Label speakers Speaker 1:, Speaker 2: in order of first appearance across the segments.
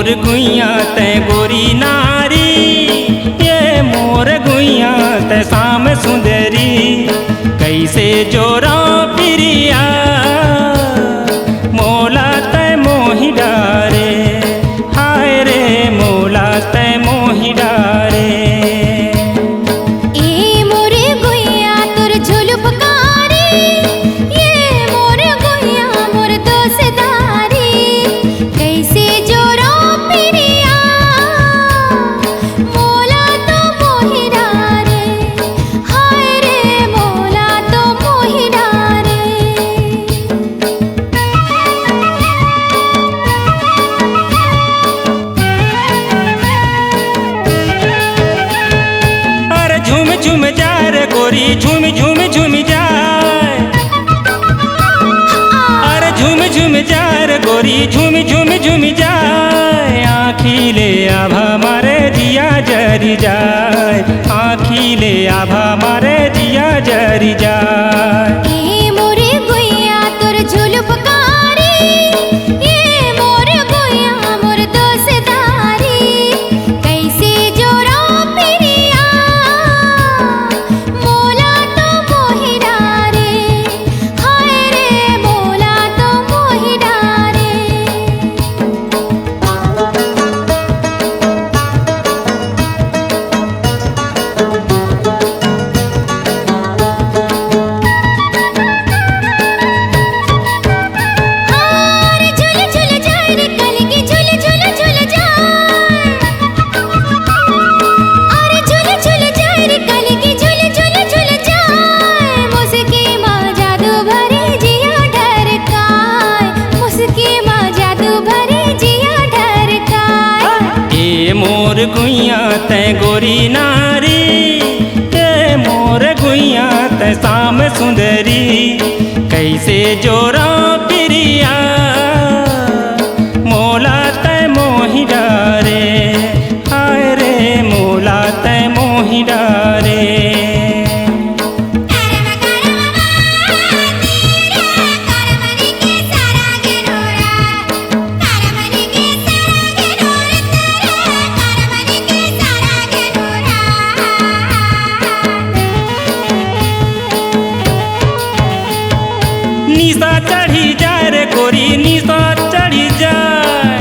Speaker 1: मोर गुइया तै गोरी नारी, ये मोर गुइया तै शाम सुंदरी, कैसे जोरा पिरिया मोला तै मोहि डारे, हाय रे मोला तै मोहि डारे।
Speaker 2: ए मोरे गुइया तोर झुलुपकारी, ये मोर गुइया मोर दोसदारी, कैसे जोरा पिरिया मोला तो मोहि डारे, हाय रे मोला तो मोहि डारे।
Speaker 1: अरे झूम झूम जा रे गोरी झूम झूम झूम जाए, अरे झूम झूम जा रे गोरी झूम झूम झूम जाए, आँखी ले आभा मारे दिया जरी जाए, आँखी ले आभा मारे दिया जरी जाए।
Speaker 2: ए मोरे गुइया तोर झुलुपकारी, ये मोर गुइया मोर दोसदारी, कैसे जोरा पिरिया मोला तो मोहि डारे, हाय रे मोला तो मोहि डारे। हार झुल झुल जाए रे कलगी झुल झुल झुल जाए, अरे झुल झुल जाए रे कलगी झुल झुल झुल जाए, मुस्की माँ जादू भरे जिया ढरकाए, मुस्की माँ जादू भरे जिया ढरकाए।
Speaker 1: ए मोर गुइया तै गोरी नारी, ए मोर गुइया तै शाम सुंदरी, कैसे जोरा पिरिया मोला तै मोहि डारे, हाय रे मोला तै मोहि डारे। निशा चढ़ी जाए रे गोरी निशा चढ़ी जाए,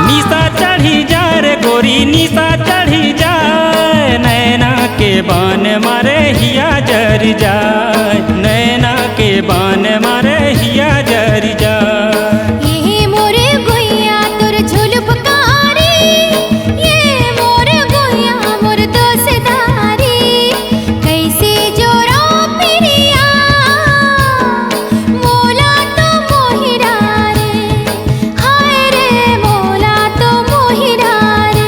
Speaker 1: निशा चढ़ी जाए रे गोरी निशा चढ़ी जाए, नैना के बान मारे हिया जर जाए, नैना के बान मारे हिया जर जाए।
Speaker 2: ये मोरे गुइया तोर झुलुपकारी, ये मोर गुइया मोर दोसदारी, कैसे जोरा पिरिया मोला तो मोहि डारे, हाय रे मोला तो मोहि डारे।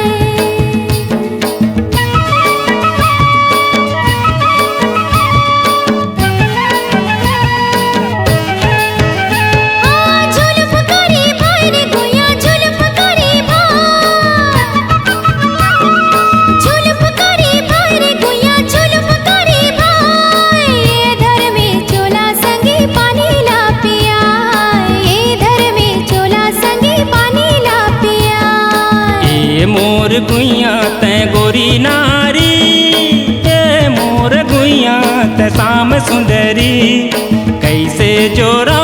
Speaker 2: झुलुपकारी भाई रे गुइया झुलुपकारी भाई, झुलुपकारी भाई रे गुइया झुलुपकारी भाई, ये धर में चोला संगी पानी ला पिया, ये धर में चोला संगी पानी ला पिया।
Speaker 1: ए मोर गुइया तै गोरी नारी, ए मोर गुइया तै शाम सुंदरी, कैसे जोरा